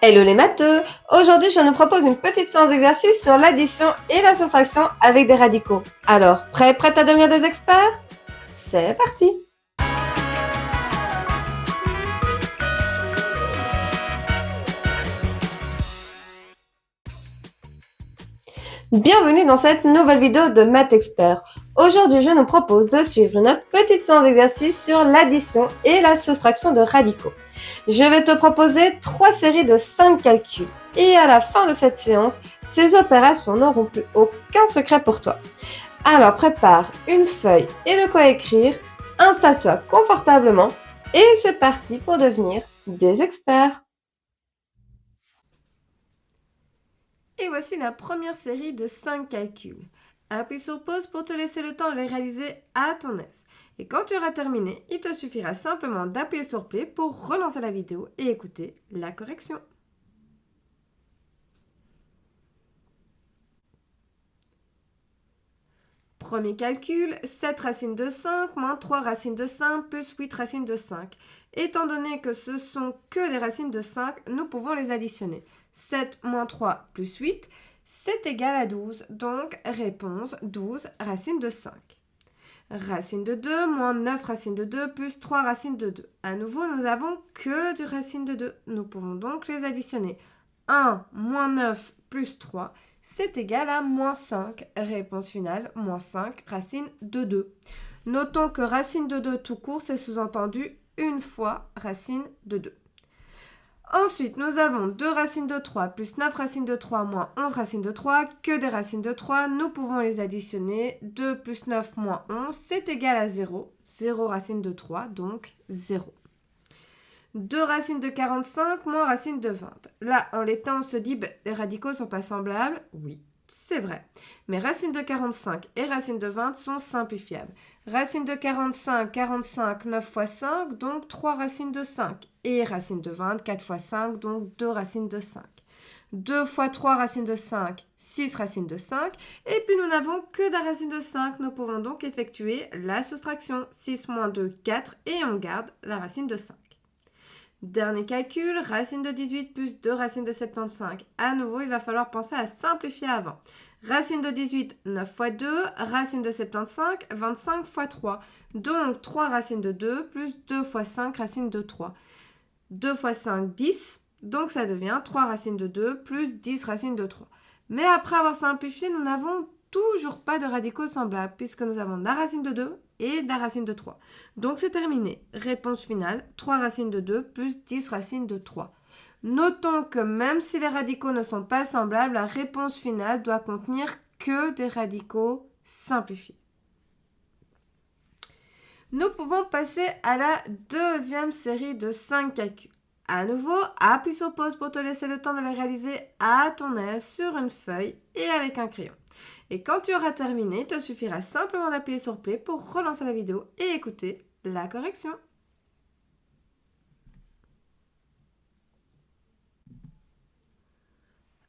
Hello les matheux! Aujourd'hui, je nous propose une petite séance d'exercice sur l'addition et la soustraction avec des radicaux. Alors, prête à devenir des experts? C'est parti! Bienvenue dans cette nouvelle vidéo de Math Expert. Aujourd'hui, je nous propose de suivre une petite séance d'exercice sur l'addition et la soustraction de radicaux. Je vais te proposer 3 séries de 5 calculs. Et à la fin de cette séance, ces opérations n'auront plus aucun secret pour toi. Alors prépare une feuille et de quoi écrire, installe-toi confortablement et c'est parti pour devenir des experts. Et voici la première série de 5 calculs. Appuie sur pause pour te laisser le temps de les réaliser à ton aise. Et quand tu auras terminé, il te suffira simplement d'appuyer sur play pour relancer la vidéo et écouter la correction. Premier calcul, 7 racines de 5 moins 3 racines de 5 plus 8 racines de 5. Étant donné que ce sont que des racines de 5, nous pouvons les additionner. 7 moins 3 plus 8, c'est égal à 12. Donc, réponse 12 racines de 5. Racine de 2 moins 9 racines de 2 plus 3 racines de 2. À nouveau, nous avons que des racines de 2. Nous pouvons donc les additionner. 1 moins 9 plus 3, c'est égal à moins 5. Réponse finale, moins 5 racine de 2. Notons que racine de 2 tout court, c'est sous-entendu une fois racine de 2. Ensuite, nous avons 2 racines de 3 plus 9 racines de 3 moins 11 racines de 3, que des racines de 3, nous pouvons les additionner. 2 plus 9 moins 11, c'est égal à 0. 0 racine de 3, donc 0. 2 racines de 45 moins racine de 20. Là, en l'état, on se dit, les radicaux ne sont pas semblables. Oui, c'est vrai. Mais racine de 45 et racine de 20 sont simplifiables. Racine de 45, 45, 9 fois 5, donc 3 racines de 5. Et racine de 20, 4 fois 5, donc 2 racines de 5. 2 fois 3 racines de 5, 6 racines de 5. Et puis nous n'avons que des racines de 5. Nous pouvons donc effectuer la soustraction. 6 moins 2, 4. Et on garde la racine de 5. Dernier calcul, racine de 18 plus 2 racines de 75. À nouveau, il va falloir penser à simplifier avant. Racine de 18, 9 fois 2. Racine de 75, 25 fois 3. Donc 3 racines de 2 plus 2 fois 5 racines de 3. 2 fois 5, 10. Donc ça devient 3 racines de 2 plus 10 racines de 3. Mais après avoir simplifié, nous n'avons toujours pas de radicaux semblables puisque nous avons la racine de 2 et la racine de 3. Donc c'est terminé. Réponse finale, 3 racines de 2 plus 10 racines de 3. Notons que même si les radicaux ne sont pas semblables, la réponse finale doit contenir que des radicaux simplifiés. Nous pouvons passer à la deuxième série de 5 calculs. À nouveau, appuie sur pause pour te laisser le temps de les réaliser à ton aise sur une feuille et avec un crayon. Et quand tu auras terminé, il te suffira simplement d'appuyer sur play pour relancer la vidéo et écouter la correction.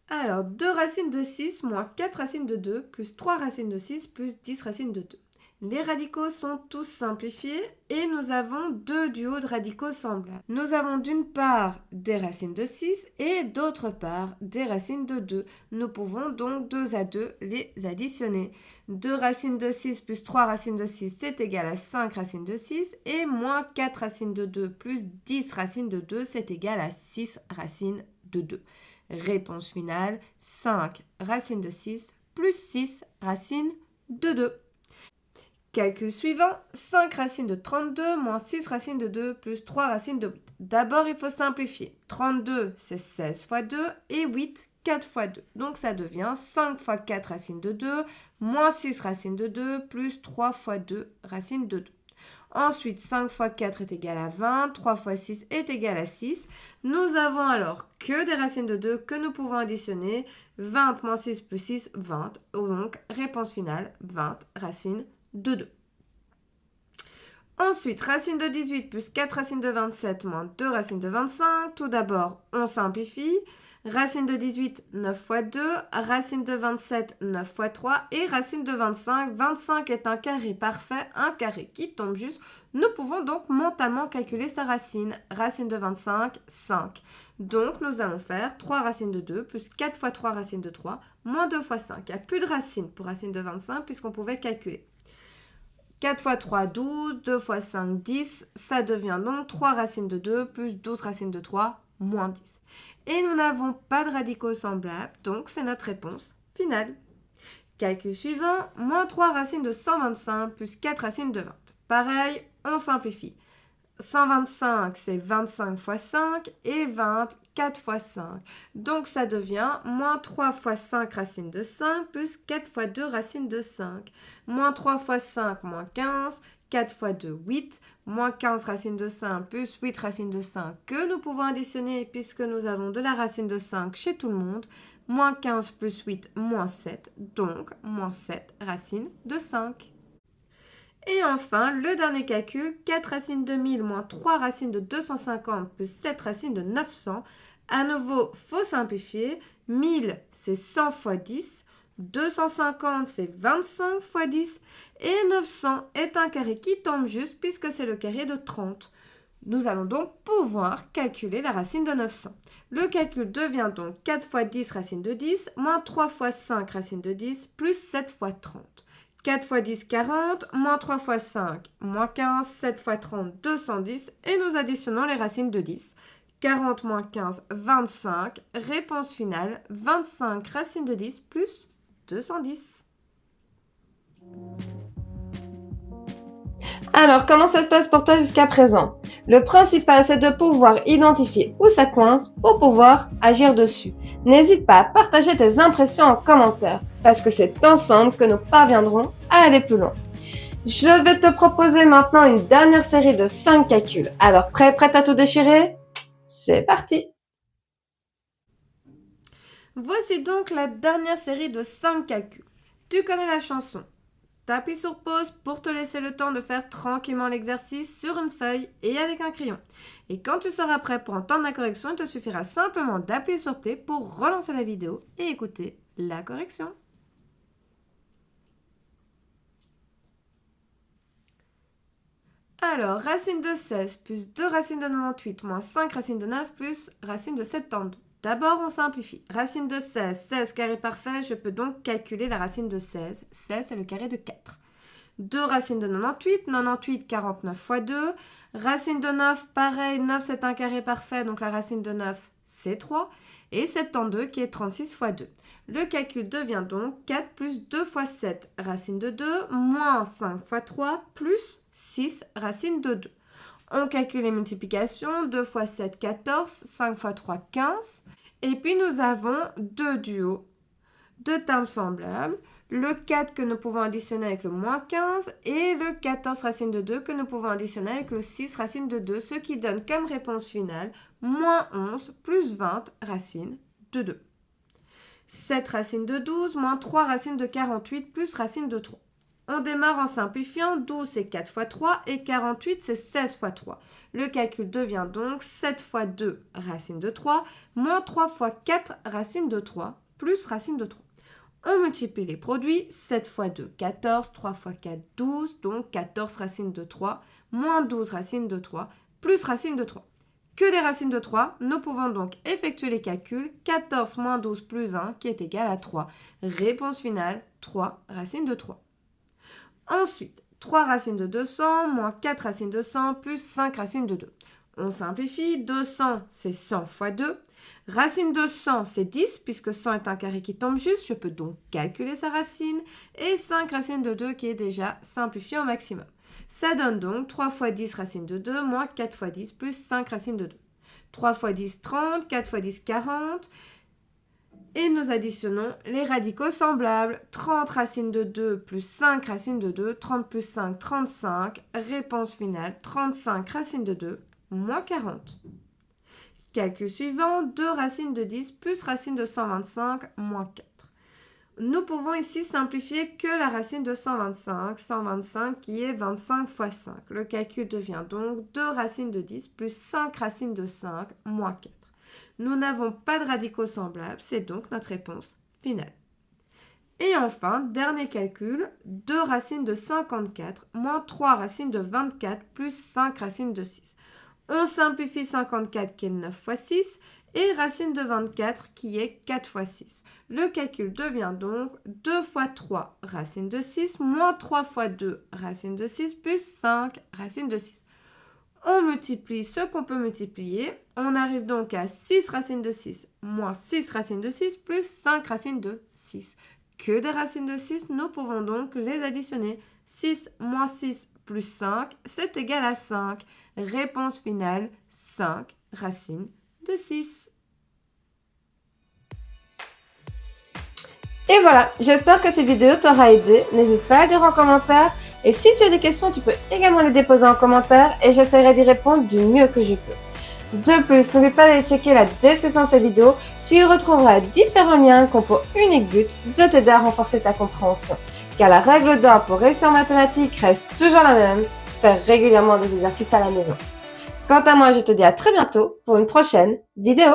Alors, 2 racines de 6 moins 4 racines de 2 plus 3 racines de 6 plus 10 racines de 2. Les radicaux sont tous simplifiés et nous avons deux duos de radicaux semblables. Nous avons d'une part des racines de 6 et d'autre part des racines de 2. Nous pouvons donc 2 à 2 les additionner. 2 racines de 6 plus 3 racines de 6, c'est égal à 5 racines de 6 et moins 4 racines de 2 plus 10 racines de 2, c'est égal à 6 racines de 2. Réponse finale, 5 racines de 6 plus 6 racines de 2. Calcul suivant, 5 racines de 32 moins 6 racines de 2 plus 3 racines de 8. D'abord, il faut simplifier. 32, c'est 16 fois 2 et 8, 4 fois 2. Donc, ça devient 5 fois 4 racines de 2 moins 6 racines de 2 plus 3 fois 2 racines de 2. Ensuite, 5 fois 4 est égal à 20, 3 fois 6 est égal à 6. Nous avons alors que des racines de 2 que nous pouvons additionner. 20 moins 6 plus 6, 20. Donc, réponse finale, 20 racines de 2. Ensuite, racine de 18 plus 4 racines de 27 moins 2 racines de 25. Tout d'abord, on simplifie. Racine de 18, 9 fois 2. Racine de 27, 9 fois 3. Et racine de 25. 25 est un carré parfait, un carré qui tombe juste. Nous pouvons donc mentalement calculer sa racine. Racine de 25, 5. Donc, nous allons faire 3 racines de 2 plus 4 fois 3 racines de 3 moins 2 fois 5. Il n'y a plus de racine pour racine de 25 puisqu'on pouvait calculer. 4 fois 3, 12, 2 fois 5, 10. Ça devient donc 3 racines de 2 plus 12 racines de 3, moins 10. Et nous n'avons pas de radicaux semblables, donc c'est notre réponse finale. Calcul suivant, moins 3 racines de 125 plus 4 racines de 20. Pareil, on simplifie. 125, c'est 25 fois 5 et 20, 4 fois 5. Donc, ça devient moins 3 fois 5 racines de 5 plus 4 fois 2 racines de 5. Moins 3 fois 5, moins 15. 4 fois 2, 8. Moins 15 racines de 5 plus 8 racines de 5 que nous pouvons additionner puisque nous avons de la racine de 5 chez tout le monde. Moins 15 plus 8, moins 7. Donc, moins 7 racines de 5. Et enfin, le dernier calcul, 4 racines de 1000 moins 3 racines de 250 plus 7 racines de 900. À nouveau, il faut simplifier. 1000, c'est 100 fois 10. 250, c'est 25 fois 10. Et 900 est un carré qui tombe juste puisque c'est le carré de 30. Nous allons donc pouvoir calculer la racine de 900. Le calcul devient donc 4 fois 10 racine de 10 moins 3 fois 5 racine de 10 plus 7 fois 30. 4 fois 10, 40, moins 3 fois 5, moins 15, 7 fois 30, 210, et nous additionnons les racines de 10. 40 moins 15, 25. Réponse finale, 25 racines de 10 plus 210. Alors, comment ça se passe pour toi jusqu'à présent? Le principal, c'est de pouvoir identifier où ça coince pour pouvoir agir dessus. N'hésite pas à partager tes impressions en commentaire, parce que c'est ensemble que nous parviendrons à aller plus loin. Je vais te proposer maintenant une dernière série de 5 calculs. Alors, prête à tout déchirer? C'est parti! Voici donc la dernière série de 5 calculs. Tu connais la chanson. T'appuies sur pause pour te laisser le temps de faire tranquillement l'exercice sur une feuille et avec un crayon. Et quand tu seras prêt pour entendre la correction, il te suffira simplement d'appuyer sur play pour relancer la vidéo et écouter la correction. Alors, racine de 16 plus 2 racines de 98 moins 5 racines de 9 plus racine de 72. D'abord, on simplifie. Racine de 16, 16 carré parfait, je peux donc calculer la racine de 16. 16, c'est le carré de 4. 2 racines de 98, 98, 49 fois 2. Racine de 9, pareil, 9 c'est un carré parfait, donc la racine de 9 c'est 3. Et 72 qui est 36 fois 2. Le calcul devient donc 4 plus 2 fois 7, racine de 2, moins 5 fois 3, plus 6, racine de 2. On calcule les multiplications, 2 fois 7, 14, 5 fois 3, 15. Et puis nous avons deux duos, deux termes semblables. Le 4 que nous pouvons additionner avec le moins 15 et le 14 racine de 2 que nous pouvons additionner avec le 6 racine de 2, ce qui donne comme réponse finale moins 11 plus 20 racine de 2. 7 racine de 12 moins 3 racine de 48 plus racine de 3. On démarre en simplifiant, 12 c'est 4 fois 3 et 48 c'est 16 fois 3. Le calcul devient donc 7 fois 2 racine de 3 moins 3 fois 4 racine de 3 plus racine de 3. On multiplie les produits, 7 fois 2, 14, 3 fois 4, 12, donc 14 racines de 3, moins 12 racines de 3, plus racine de 3. Que des racines de 3, nous pouvons donc effectuer les calculs, 14 moins 12 plus 1 qui est égal à 3. Réponse finale, 3 racines de 3. Ensuite, 3 racines de 200, moins 4 racines de 100, plus 5 racines de 2. On simplifie, 200 c'est 100 fois 2. Racine de 100 c'est 10 puisque 100 est un carré qui tombe juste, je peux donc calculer sa racine. Et 5 racines de 2 qui est déjà simplifié au maximum. Ça donne donc 3 fois 10 racine de 2 moins 4 fois 10 plus 5 racines de 2. 3 fois 10, 30, 4 fois 10, 40. Et nous additionnons les radicaux semblables. 30 racines de 2 plus 5 racines de 2, 30 plus 5, 35. Réponse finale, 35 racines de 2 moins 40. Calcul suivant, 2 racines de 10 plus racine de 125 moins 4. Nous pouvons ici simplifier que la racine de 125, 125 qui est 25 fois 5. Le calcul devient donc 2 racines de 10 plus 5 racines de 5 moins 4. Nous n'avons pas de radicaux semblables, c'est donc notre réponse finale. Et enfin, dernier calcul, 2 racines de 54 moins 3 racines de 24 plus 5 racines de 6. On simplifie 54 qui est 9 fois 6 et racine de 24 qui est 4 fois 6. Le calcul devient donc 2 fois 3 racine de 6 moins 3 fois 2 racine de 6 plus 5 racine de 6. On multiplie ce qu'on peut multiplier. On arrive donc à 6 racines de 6 moins 6 racines de 6 plus 5 racines de 6. Que des racines de 6, nous pouvons donc les additionner. 6 moins 6 plus 5, c'est égal à 5. Réponse finale, 5 racines de 6. Et voilà, j'espère que cette vidéo t'aura aidé. N'hésite pas à dire en commentaire. Et si tu as des questions, tu peux également les déposer en commentaire et j'essaierai d'y répondre du mieux que je peux. De plus, n'oublie pas d'aller checker la description de cette vidéo. Tu y retrouveras différents liens qui ont pour unique but de t'aider à renforcer ta compréhension. Car la règle d'or pour réussir en mathématiques reste toujours la même, faire régulièrement des exercices à la maison. Quant à moi, je te dis à très bientôt pour une prochaine vidéo.